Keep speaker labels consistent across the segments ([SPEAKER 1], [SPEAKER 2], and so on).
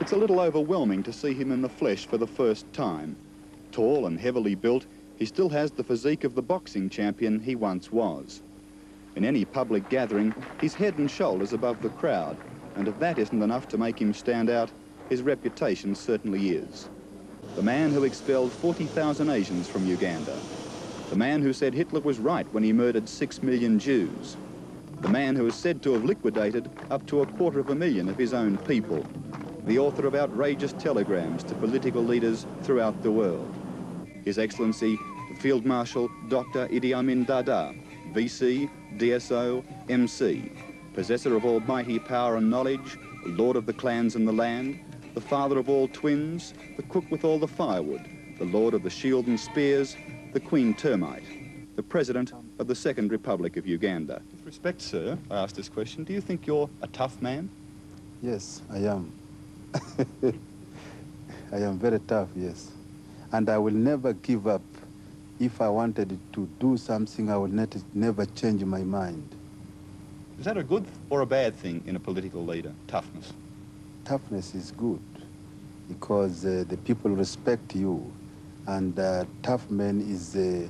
[SPEAKER 1] It's a little overwhelming to see him in the flesh for the first time. Tall and heavily built, he still has the physique of the boxing champion he once was. In any public gathering, he's head and shoulders above the crowd, and if that isn't enough to make him stand out, his reputation certainly is. The man who expelled 40,000 Asians from Uganda. The man who said Hitler was right when he murdered 6 million Jews. The man who is said to have liquidated up to 250,000 of his own people. The author of outrageous telegrams to political leaders throughout the world. His Excellency, Field Marshal Dr. Idi Amin Dada, VC, DSO, MC, possessor of almighty power and knowledge, lord of the clans and the land, the father of all twins, the cook with all the firewood, the lord of the shield and spears, the Queen Termite, the President of the Second Republic of Uganda. With respect, sir, I asked this question, do you think you're a tough man?
[SPEAKER 2] Yes, I am. I am very tough, yes. And I will never give up. If I wanted to do something, I will never change my mind.
[SPEAKER 1] Is that a good or a bad thing in a political leader, toughness?
[SPEAKER 2] Toughness is good because the people respect you, and tough man is a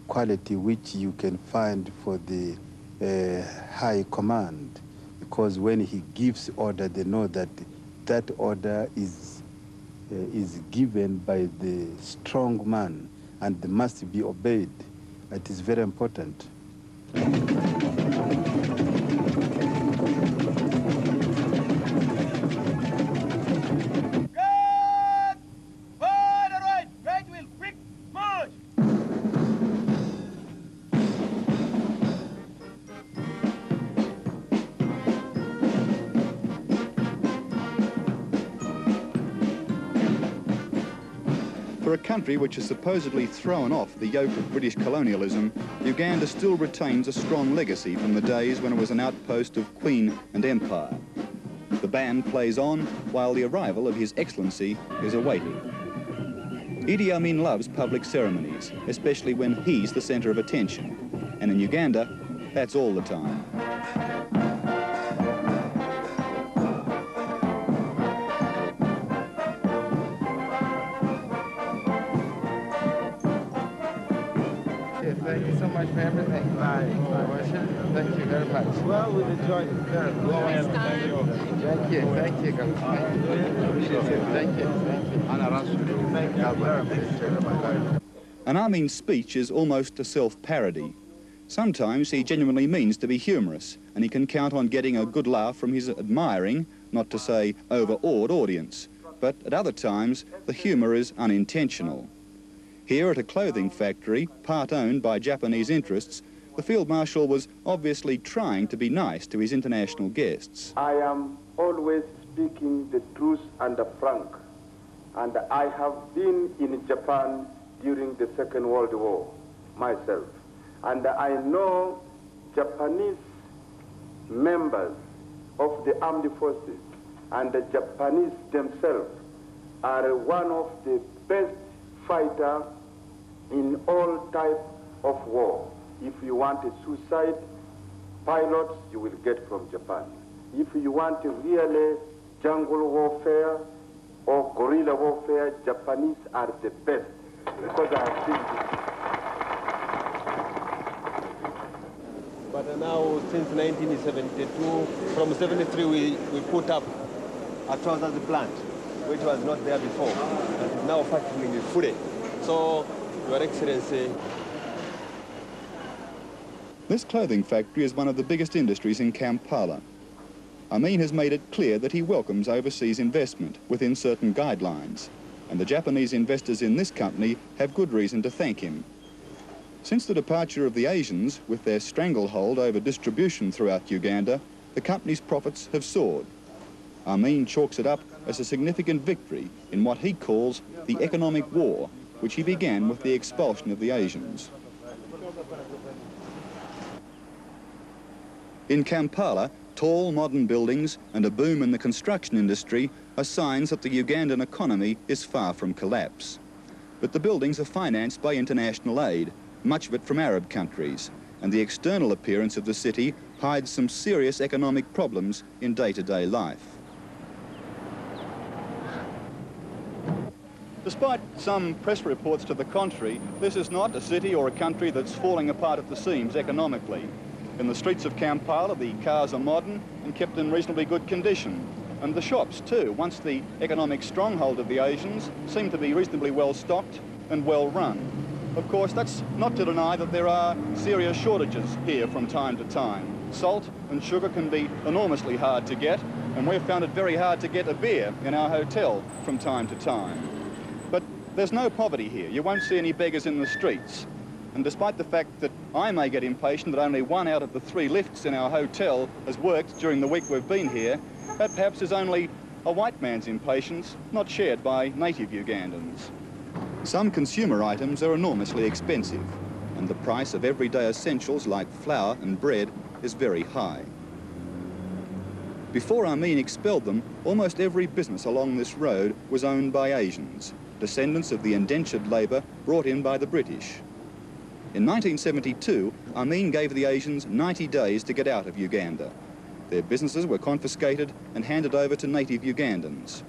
[SPEAKER 2] quality which you can find for the high command, because when he gives order, they know that that order is given by the strong man and must be obeyed. It is very important.
[SPEAKER 1] For a country which has supposedly thrown off the yoke of British colonialism, Uganda still retains a strong legacy from the days when it was an outpost of Queen and Empire. The band plays on while the arrival of His Excellency is awaited. Idi Amin loves public ceremonies, especially when he's the centre of attention. And in Uganda, that's all the time.
[SPEAKER 3] Thank you so much for everything. Thank you very much. Well, we've enjoyed it very much. Thank you. Thank you. Thank you. Thank you.
[SPEAKER 1] And Amin's speech is almost a self-parody. Sometimes he genuinely means to be humorous, and he can count on getting a good laugh from his admiring, not to say overawed audience. But at other times, the humour is unintentional. Here at a clothing factory, part owned by Japanese interests, the Field Marshal was obviously trying to be nice to his international guests.
[SPEAKER 4] I am always speaking the truth and the frank, and I have been in Japan during the Second World War myself, and I know Japanese members of the armed forces and the Japanese themselves are one of the best fighters in all types of war. If you want a suicide pilots, you will get from Japan. If you want a really jungle warfare or guerrilla warfare, Japanese are the best, because I have seen this.
[SPEAKER 5] But now, since 1972, from 73, we put up a trousers plant, which was not there before, and is now functioning fully. So, Your Excellency.
[SPEAKER 1] This clothing factory is one of the biggest industries in Kampala. Amin has made it clear that he welcomes overseas investment within certain guidelines, and the Japanese investors in this company have good reason to thank him. Since the departure of the Asians, with their stranglehold over distribution throughout Uganda, the company's profits have soared. Amin chalks it up as a significant victory in what he calls the economic war, which he began with the expulsion of the Asians. In Kampala, tall modern buildings and a boom in the construction industry are signs that the Ugandan economy is far from collapse. But the buildings are financed by international aid, much of it from Arab countries, and the external appearance of the city hides some serious economic problems in day-to-day life. Despite some press reports to the contrary, this is not a city or a country that's falling apart at the seams economically. In the streets of Kampala, the cars are modern and kept in reasonably good condition. And the shops too, once the economic stronghold of the Asians, seem to be reasonably well stocked and well run. Of course, that's not to deny that there are serious shortages here from time to time. Salt and sugar can be enormously hard to get, and we've found it very hard to get a beer in our hotel from time to time. But there's no poverty here. You won't see any beggars in the streets. And despite the fact that I may get impatient that only 1 out of the 3 lifts in our hotel has worked during the week we've been here, that perhaps is only a white man's impatience, not shared by native Ugandans. Some consumer items are enormously expensive, and the price of everyday essentials like flour and bread is very high. Before Amin expelled them, almost every business along this road was owned by Asians, descendants of the indentured labour brought in by the British. In 1972, Amin gave the Asians 90 days to get out of Uganda. Their businesses were confiscated and handed over to native Ugandans.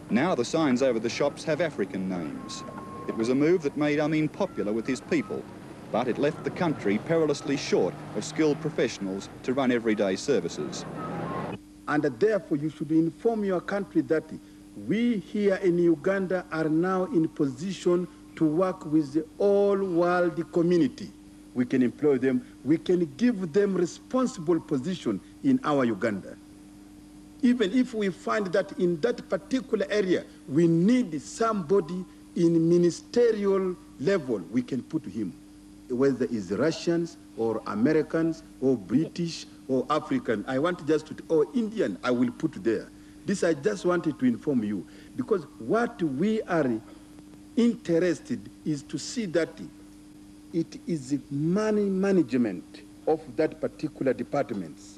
[SPEAKER 1] Now the signs over the shops have African names. It was a move that made Amin popular with his people, but it left the country perilously short of skilled professionals to run everyday services.
[SPEAKER 2] And therefore you should inform your country that we here in Uganda are now in position to work with the all-world community. We can employ them, we can give them responsible position in our Uganda. Even if we find that in that particular area we need somebody in ministerial level, we can put him, whether it's Russians or Americans or British or African. I want just to, or Indian, I will put there. This I just wanted to inform you, because what we are interested is to see that it is the money management of that particular departments.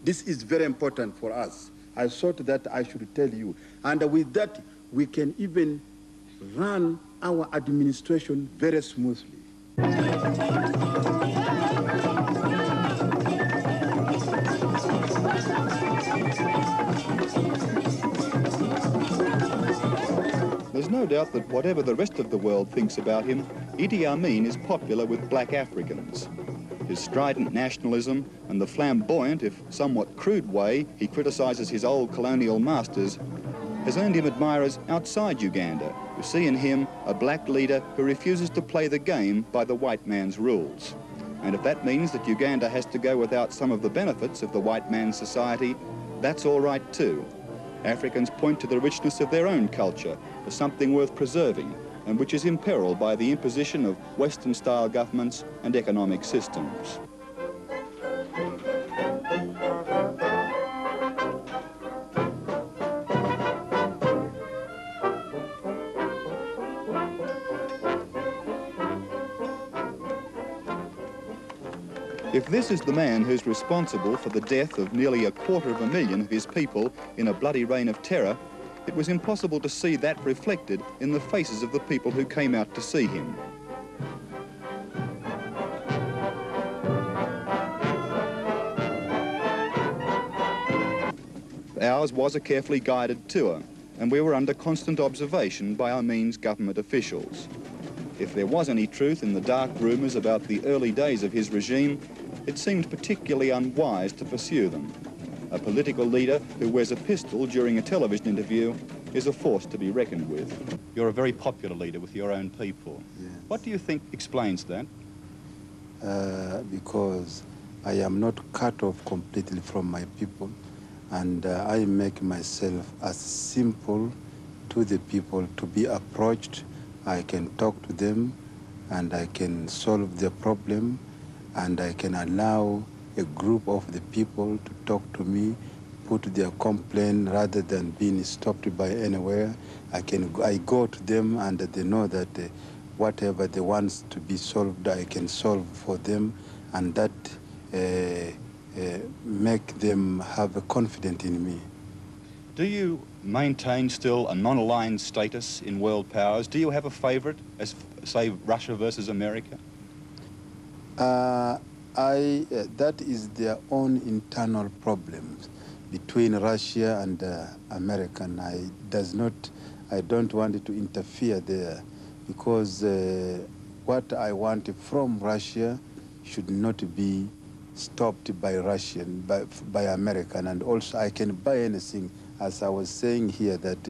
[SPEAKER 2] This is very important for us. I thought that I should tell you. And with that, we can even run our administration very smoothly.
[SPEAKER 1] There's no doubt that whatever the rest of the world thinks about him, Idi Amin is popular with black Africans. His strident nationalism and the flamboyant, if somewhat crude way he criticises his old colonial masters has earned him admirers outside Uganda, who see in him a black leader who refuses to play the game by the white man's rules. And if that means that Uganda has to go without some of the benefits of the white man's society, that's all right too. Africans point to the richness of their own culture as something worth preserving, and which is imperiled by the imposition of Western-style governments and economic systems. If this is the man who's responsible for the death of nearly 250,000 of his people in a bloody reign of terror, it was impossible to see that reflected in the faces of the people who came out to see him. Ours was a carefully guided tour, and we were under constant observation by Amin's government officials. If there was any truth in the dark rumours about the early days of his regime, it seemed particularly unwise to pursue them. A political leader who wears a pistol during a television interview is a force to be reckoned with. You're a very popular leader with your own people.
[SPEAKER 2] Yes.
[SPEAKER 1] What do you think explains that?
[SPEAKER 2] Because I am not cut off completely from my people, and I make myself as simple to the people to be approached. I can talk to them and I can solve their problem, and I can allow a group of the people to talk to me, put their complaint rather than being stopped by anywhere. I go to them and they know that whatever they want to be solved, I can solve for them, and that make them have a confidence in me.
[SPEAKER 1] Do you maintain still a non-aligned status in world powers? Do you have a favourite, as say Russia versus America?
[SPEAKER 2] That is their own internal problems between Russia and America. I don't want to interfere there because what I want from Russia should not be stopped by Russian, by American, and also I can buy anything. As I was saying here that